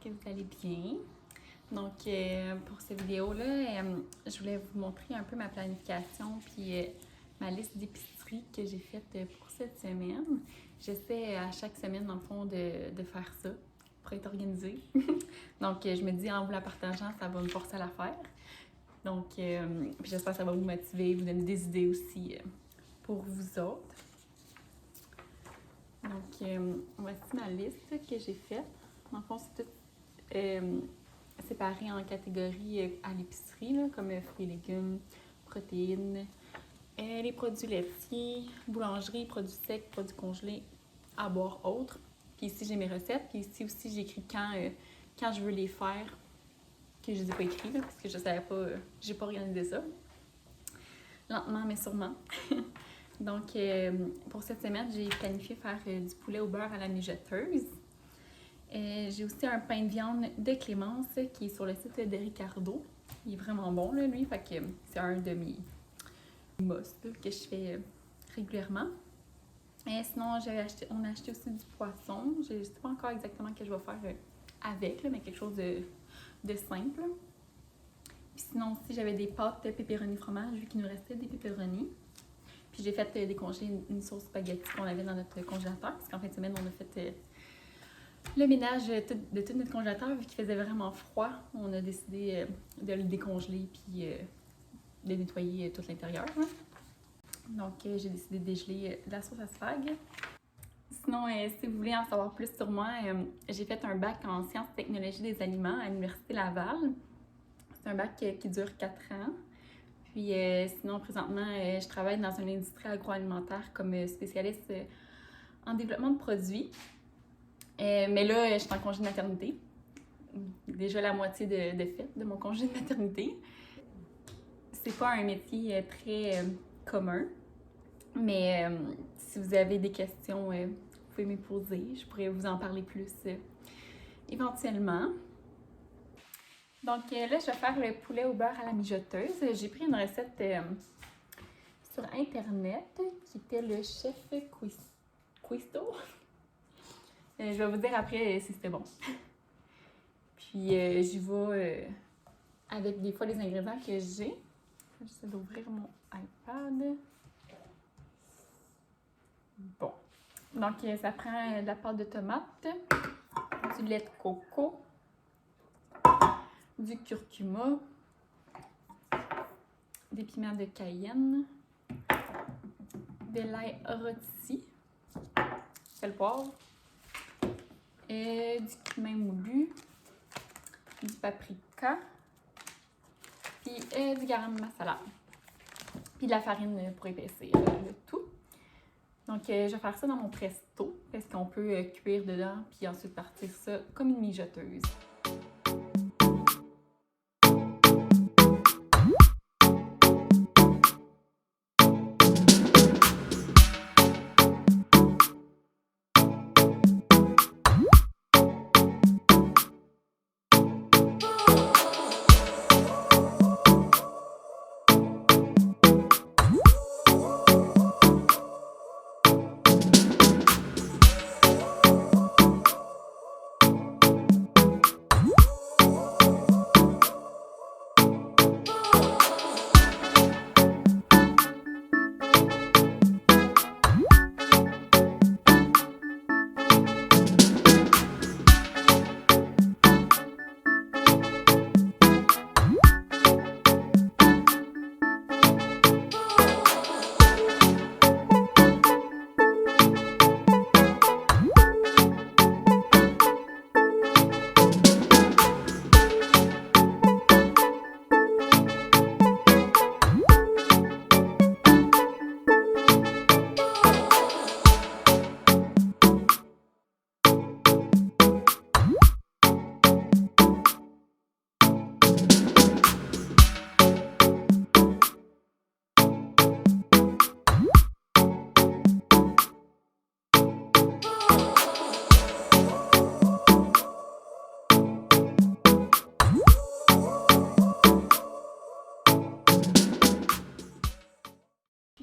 que vous allez bien. Donc, pour cette vidéo-là, je voulais vous montrer un peu ma planification puis ma liste d'épicerie que j'ai faite pour cette semaine. J'essaie à chaque semaine, dans le fond, de faire ça pour être organisée. Donc, je me dis, en vous la partageant, ça va me forcer à la faire. Donc, puis j'espère que ça va vous motiver, vous donner des idées aussi pour vous autres. Donc, voici ma liste que j'ai faite. Dans le fond, c'est tout séparé en catégories à l'épicerie, comme fruits et légumes, protéines, les produits laitiers, boulangerie, produits secs, produits congelés, à boire autres. Puis ici, j'ai mes recettes. Puis ici aussi, j'écris quand je veux les faire, que je ne les ai pas écrits, parce que je ne savais pas, j'ai pas organisé ça. Lentement, mais sûrement. Donc, pour cette semaine, j'ai planifié faire du poulet au beurre à la mijoteuse. J'ai aussi un pain de viande de Clémence qui est sur le site de Ricardo. Il est vraiment bon, là, lui. Fait que c'est un de mes must que je fais régulièrement. Et sinon, on a acheté aussi du poisson. Je ne sais pas encore exactement ce que je vais faire avec, là, mais quelque chose de simple. Puis sinon aussi, j'avais des pâtes de pepperoni fromage, vu qu'il nous restait des pepperonis. Puis j'ai fait décongeler une sauce spaghetti qu'on avait dans notre congélateur, parce qu'en fin de semaine, on a fait le ménage de tout notre congélateur, vu qu'il faisait vraiment froid. On a décidé de le décongeler puis de nettoyer tout l'intérieur. Hein. Donc, j'ai décidé de dégeler la sauce à spag. Sinon, si vous voulez en savoir plus sur moi, j'ai fait un bac en sciences et technologies des aliments à l'Université Laval. C'est un bac qui dure 4 ans. Puis sinon, présentement, je travaille dans une industrie agroalimentaire comme spécialiste en développement de produits. Mais là, je suis en congé de maternité. Déjà la moitié de fait de mon congé de maternité. C'est pas un métier très commun. Mais si vous avez des questions, vous pouvez me poser. Je pourrais vous en parler plus éventuellement. Donc là, je vais faire le poulet au beurre à la mijoteuse. J'ai pris une recette sur Internet qui était le chef Cuisto. Je vais vous dire après si c'était bon. Puis j'y vais avec des fois les ingrédients que j'ai. J'essaie d'ouvrir mon iPad. Bon. Donc ça prend de la pâte de tomate, du lait de coco, du curcuma, des piments de cayenne, de l'ail rôti, sel poivre, du cumin moulu, du paprika, puis du garam masala, puis de la farine pour épaissir le tout. Donc, je vais faire ça dans mon presto, parce qu'on peut cuire dedans, puis ensuite partir ça comme une mijoteuse.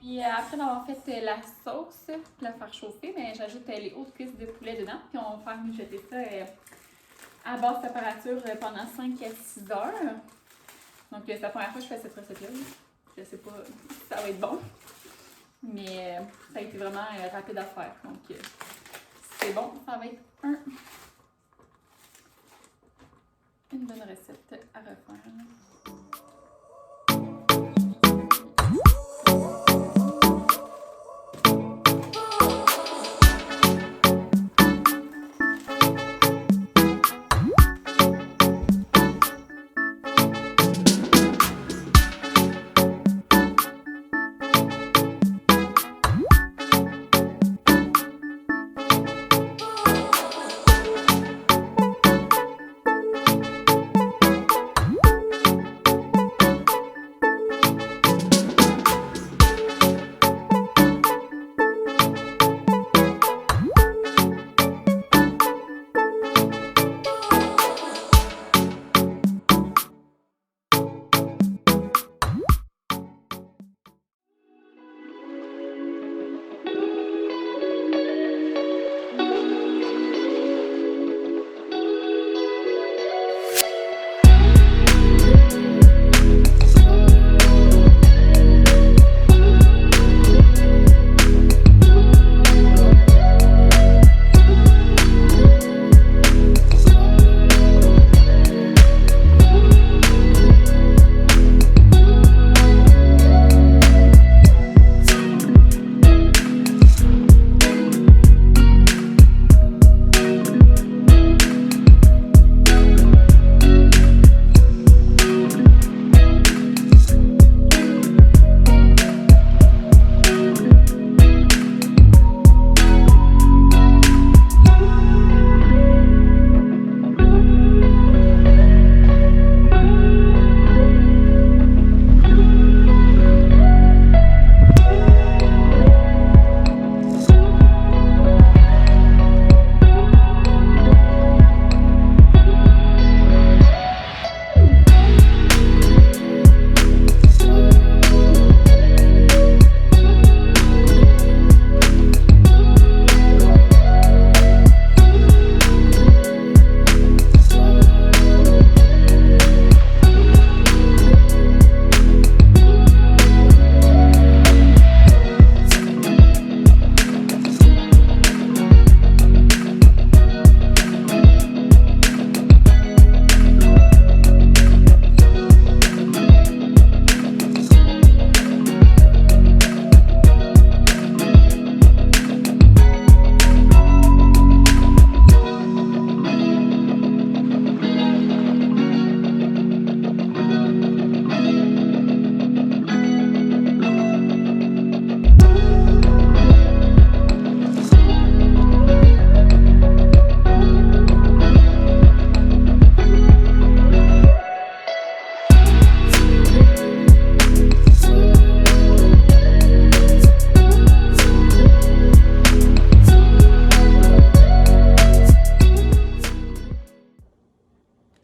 Puis après d'avoir fait la sauce, la faire chauffer, mais j'ajoute les hautes cuisses de poulet dedans. Puis on va faire mijoter ça à basse température pendant 5 à 6 heures. Donc, c'est la première fois que je fais cette recette-là. Je sais pas si ça va être bon, mais ça a été vraiment rapide à faire. Donc, c'est bon, ça va être une bonne recette à refaire.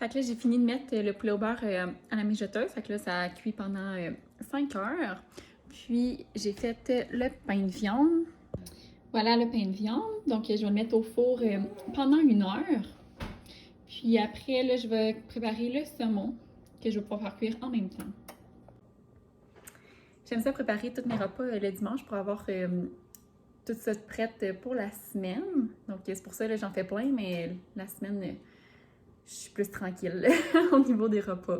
Fait que là, j'ai fini de mettre le poulet au beurre à la mijoteuse. Fait que là, ça a cuit pendant 5 heures. Puis, j'ai fait le pain de viande. Voilà le pain de viande. Donc, je vais le mettre au four pendant 1 heure. Puis après, là, je vais préparer le saumon que je vais pouvoir faire cuire en même temps. J'aime ça préparer tous mes repas le dimanche pour avoir tout ça prête pour la semaine. Donc, c'est pour ça que j'en fais plein, mais la semaine, je suis plus tranquille au niveau des repas.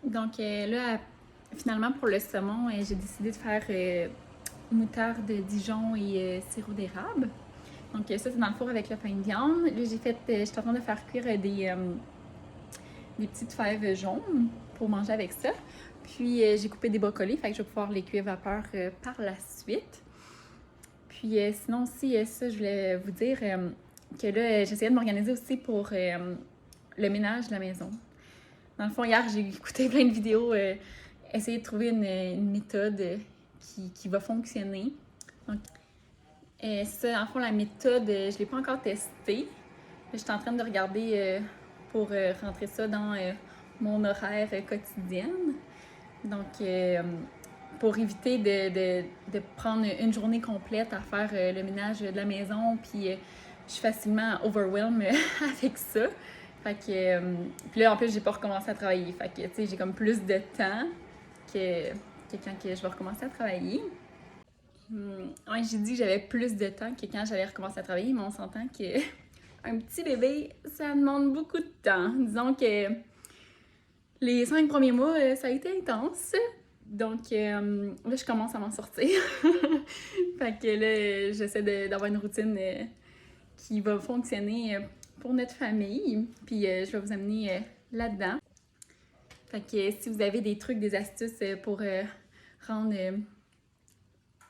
Donc là, finalement, pour le saumon, j'ai décidé de faire moutarde Dijon et sirop d'érable. Donc ça, c'est dans le four avec le pain de viande. Là, j'étais en train de faire cuire des petites fèves jaunes pour manger avec ça. Puis j'ai coupé des brocolis, fait que je vais pouvoir les cuire vapeur par la suite. Puis sinon aussi, ça, je voulais vous dire que là, j'essayais de m'organiser aussi pour le ménage de la maison. Dans le fond, hier, j'ai écouté plein de vidéos, essayer de trouver une méthode qui va fonctionner. Donc, ça, en fond, la méthode, je ne l'ai pas encore testée. Je suis en train de regarder pour rentrer ça dans mon horaire quotidienne. Donc, pour éviter de prendre une journée complète à faire le ménage de la maison, puis je suis facilement overwhelmed avec ça. Fait que, puis là, en plus, j'ai pas recommencé à travailler. Fait que, tu sais, j'ai comme plus de temps que quand que je vais recommencer à travailler. Ouais, j'ai dit que j'avais plus de temps que quand j'allais recommencer à travailler, mais on s'entend que un petit bébé, ça demande beaucoup de temps. Disons que les 5 premiers mois, ça a été intense. Donc là, je commence à m'en sortir. Fait que là, j'essaie d'avoir une routine qui va fonctionner pour notre famille. Puis je vais vous amener là-dedans. Fait que si vous avez des trucs, des astuces pour rendre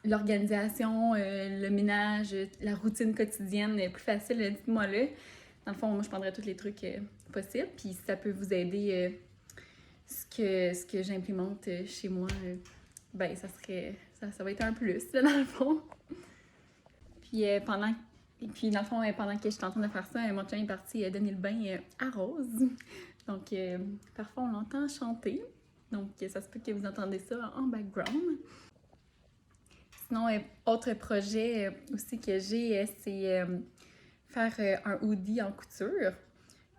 l'organisation, le ménage, la routine quotidienne plus facile, dites-moi là. Dans le fond, moi, je prendrai tous les trucs possibles. Puis si ça peut vous aider ce que j'implémente chez moi, ben ça va être un plus, là, dans le fond. Puis dans le fond, pendant que j'étais en train de faire ça, mon chum est parti donner le bain à Rose. Donc, parfois, on l'entend chanter. Donc, ça se peut que vous entendez ça en background. Sinon, autre projet aussi que j'ai, c'est faire un hoodie en couture.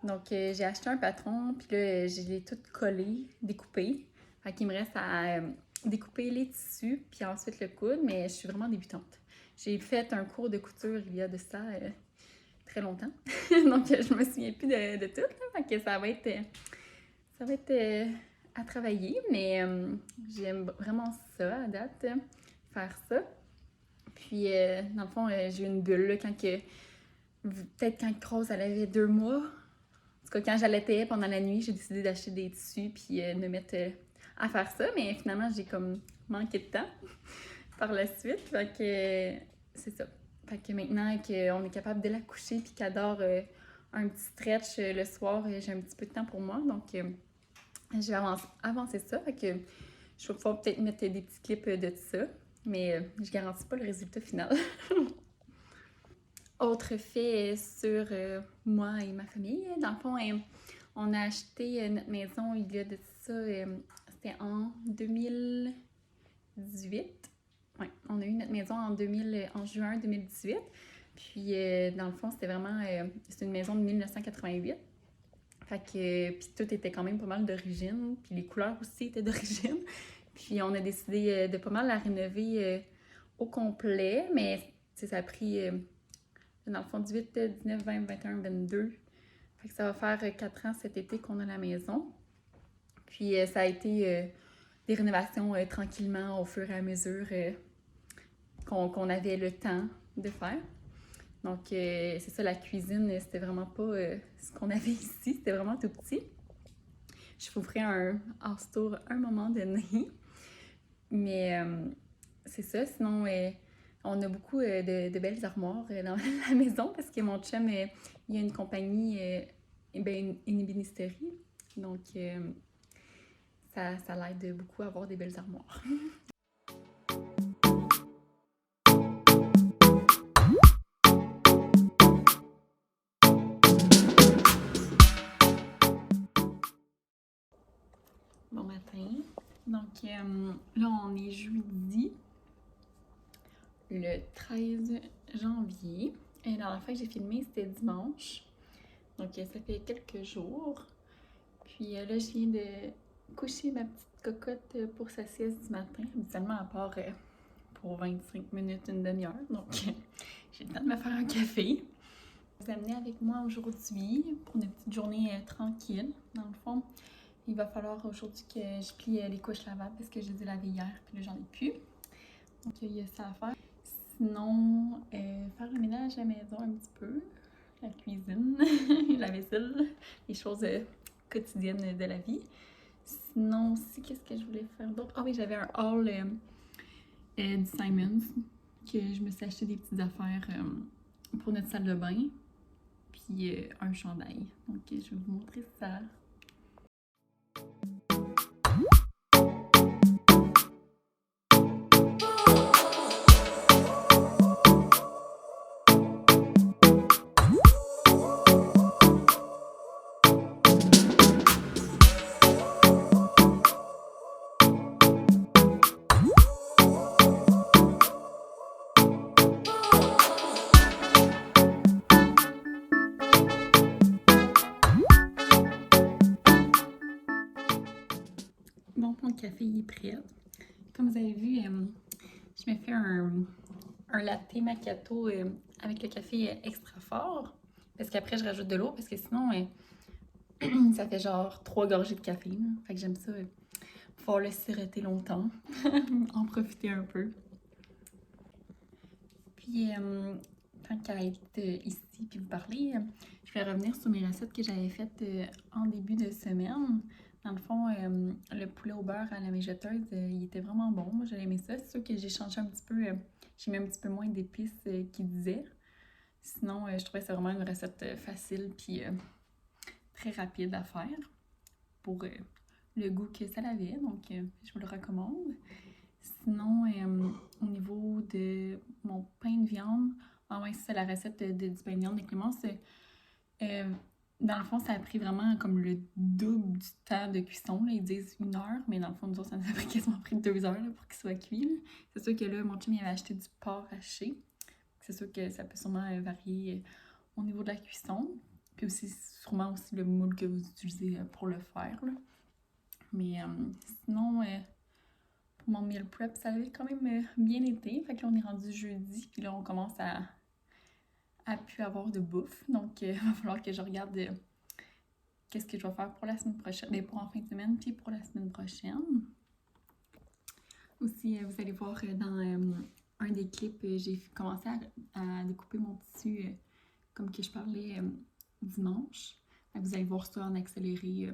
Donc, j'ai acheté un patron, puis là, je l'ai tout collé, découpé. Fait qu'il me reste à découper les tissus, puis ensuite le coudre, mais je suis vraiment débutante. J'ai fait un cours de couture il y a de ça très longtemps. Donc, je me souviens plus de tout, là. Fait que ça va être à travailler, mais j'aime vraiment ça à date, faire ça. Puis, dans le fond, j'ai eu une bulle là, peut-être quand Rose, elle avait 2 mois. En tout cas, quand j'allaitais pendant la nuit, j'ai décidé d'acheter des tissus puis de me mettre à faire ça. Mais finalement, j'ai comme manqué de temps par la suite. Fait que c'est ça. Fait que maintenant qu'on est capable de la coucher puis qu'elle dort un petit stretch le soir, j'ai un petit peu de temps pour moi. Donc, je vais avancer ça. Fait que je vais pouvoir peut-être mettre des petits clips de ça. Mais je garantis pas le résultat final. Autre fait sur moi et ma famille, dans le fond, on a acheté notre maison il y a de ça, c'était en 2018. Ouais, on a eu notre maison en juin 2018. Puis, dans le fond, c'était vraiment, c'est une maison de 1988. Fait que, puis tout était quand même pas mal d'origine, puis les couleurs aussi étaient d'origine. Puis, on a décidé de pas mal la rénover au complet, mais ça a pris... dans le fond, 18, 19, 20, 21, 22. Fait que ça va faire 4 ans cet été qu'on a la maison. Puis ça a été des rénovations tranquillement au fur et à mesure qu'on avait le temps de faire. Donc c'est ça, la cuisine, c'était vraiment pas ce qu'on avait ici. C'était vraiment tout petit. Je vous ferai un house-tour à un moment donné. Mais c'est ça, sinon... on a beaucoup de belles armoires dans la maison parce que mon chum, il y a une compagnie, une ébénisterie. Donc, ça l'aide beaucoup à avoir des belles armoires. Bon matin. Donc, là, on est jeudi. Le 13 janvier. Et dans la fois que j'ai filmé, c'était dimanche. Donc, ça fait quelques jours. Puis là, je viens de coucher ma petite cocotte pour sa sieste du matin. Habituellement, à part pour 25 minutes, une demi-heure. Donc, j'ai le temps de me faire un café. Je vous amener avec moi aujourd'hui pour une petite journée tranquille. Dans le fond, il va falloir aujourd'hui que je plie les couches lavables parce que j'ai dû laver hier. Puis là, j'en ai plus. Donc, il y a ça à faire. Sinon, faire le ménage à la maison un petit peu, la cuisine, la vaisselle, les choses quotidiennes de la vie. Sinon aussi, qu'est-ce que je voulais faire d'autre? Ah oui, j'avais un haul du Simons, que je me suis acheté des petites affaires pour notre salle de bain, puis un chandail. Donc, je vais vous montrer ça. café est prêt. Comme vous avez vu, je me fais un latte macchiato avec le café extra fort. Parce qu'après, je rajoute de l'eau parce que sinon, ça fait genre 3 gorgées de café. Là. Fait que j'aime ça pouvoir le siroter longtemps, en profiter un peu. Puis, tant qu'à être ici puis vous parler, je vais revenir sur mes recettes que j'avais faites en début de semaine. Dans le fond, le poulet au beurre à la mijoteuse, il était vraiment bon. Moi, j'ai aimé ça. C'est sûr que j'ai changé un petit peu, j'ai mis un petit peu moins d'épices qu'il disait. Sinon, je trouvais que c'est vraiment une recette facile puis très rapide à faire pour le goût que ça avait. Donc, je vous le recommande. Sinon, au niveau de mon pain de viande, ouais, c'est la recette du pain de viande de Clémence. Dans le fond, ça a pris vraiment comme le double du temps de cuisson. Là. Ils disent 1 heure, mais dans le fond, nous autres, ça nous a quasiment pris 2 heures là, pour qu'il soit cuit. Là. C'est sûr que là, mon chum il avait acheté du porc haché. C'est sûr que ça peut sûrement varier au niveau de la cuisson. Puis aussi, sûrement aussi le moule que vous utilisez pour le faire. Là. Mais sinon, pour mon meal prep, ça avait quand même bien été. Fait que là, on est rendu jeudi, puis là, on commence à plus avoir de bouffe. Donc, il va falloir que je regarde qu'est-ce que je vais faire pour la semaine prochaine, mais pour en fin de semaine, puis pour la semaine prochaine. Aussi, vous allez voir dans un des clips, j'ai commencé à découper mon tissu comme que je parlais dimanche. Vous allez voir ça en accéléré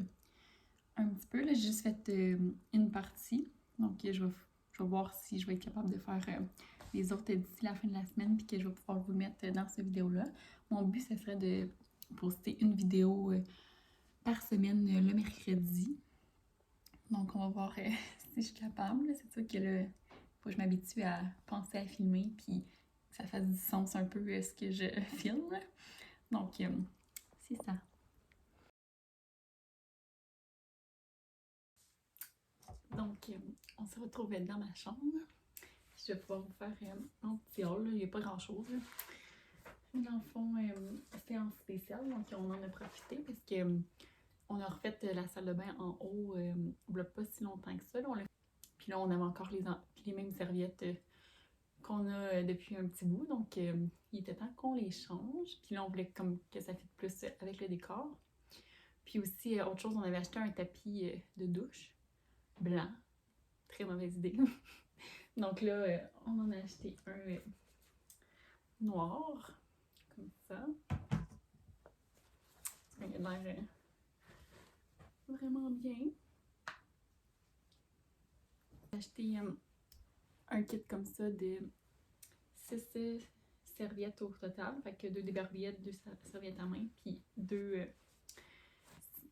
un petit peu. Là, j'ai juste fait une partie. Donc, je vais voir si je vais être capable de faire les autres d'ici la fin de la semaine puis que je vais pouvoir vous mettre dans cette vidéo-là. Mon but, ce serait de poster une vidéo par semaine le mercredi. Donc, on va voir si je suis capable. C'est sûr que là, il faut que je m'habitue à penser à filmer puis que ça fasse du sens un peu ce que je filme. Donc, c'est ça. Donc, on se retrouve dans ma chambre. Je vais pouvoir vous faire un petit haul. Il n'y a pas grand-chose. Dans le fond, c'était en spécial, donc on en a profité parce que on a refait la salle de bain en haut il n'y a pas si longtemps que ça. Là, puis là, on avait encore les mêmes serviettes qu'on a depuis un petit bout, donc il était temps qu'on les change. Puis là, on voulait comme que ça fitte plus avec le décor. Puis aussi, autre chose, on avait acheté un tapis de douche blanc. Très mauvaise idée. Donc là, on en a acheté un noir, comme ça. Il a l'air vraiment bien. J'ai acheté un kit comme ça de 6 serviettes au total. Fait que 2 débarbillettes, 2 serviettes à main, puis 2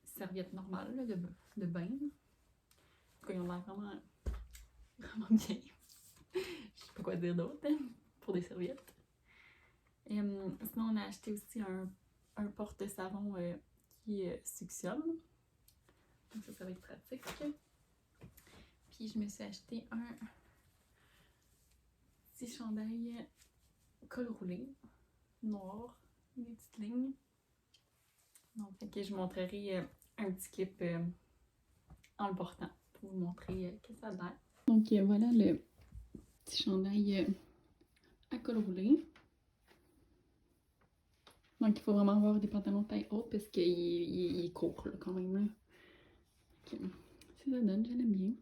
serviettes normales là, de bain. En tout cas, ils ont l'air vraiment bien. Je sais pas quoi dire d'autre pour des serviettes. Sinon, on a acheté aussi un porte-savon qui suctionne. Donc ça va être pratique. Puis je me suis acheté un petit chandail col roulé, noir, des petites lignes. Donc, fait que je montrerai un petit clip en le portant pour vous montrer que ça a l'air. Donc voilà le petit chandail à col roulé. Donc il faut vraiment avoir des pantalons de taille haute parce qu'il est court là, quand même. Là. Okay. Ça donne, je l'aime bien.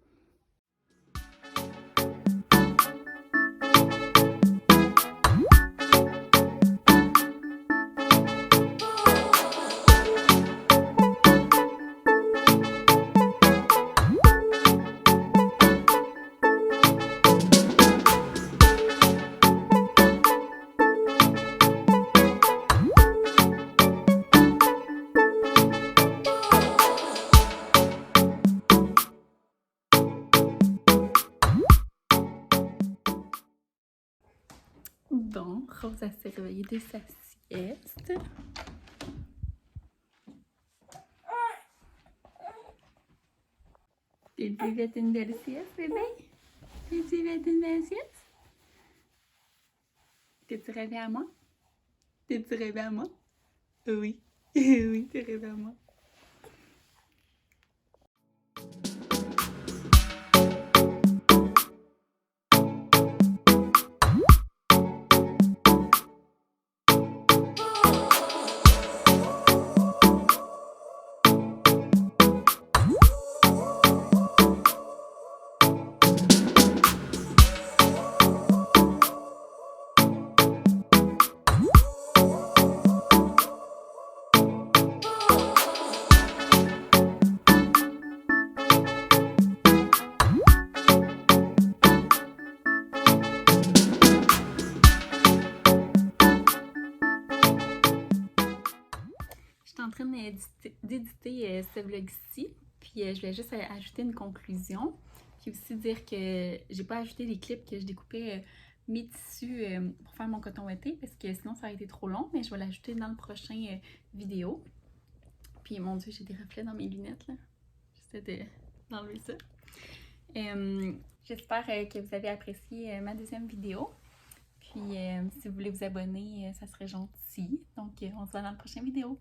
Bon, Rose s'est réveillée de sa sieste. T'as-tu fait une belle sieste, bébé? T'as-tu fait une belle sieste? T'es-tu rêvé à moi? T'es-tu rêvé à moi? Oui. Oui, t'es rêvé à moi. suis en train d'éditer ce vlog-ci, puis je vais juste ajouter une conclusion, puis aussi dire que j'ai pas ajouté les clips que je découpais mes tissus pour faire mon coton ouaté, parce que sinon ça aurait été trop long, mais je vais l'ajouter dans le prochain vidéo. Puis mon Dieu, j'ai des reflets dans mes lunettes là. J'essaie d'enlever ça. J'espère que vous avez apprécié ma deuxième vidéo. Puis si vous voulez vous abonner, ça serait gentil. Donc on se voit dans la prochaine vidéo.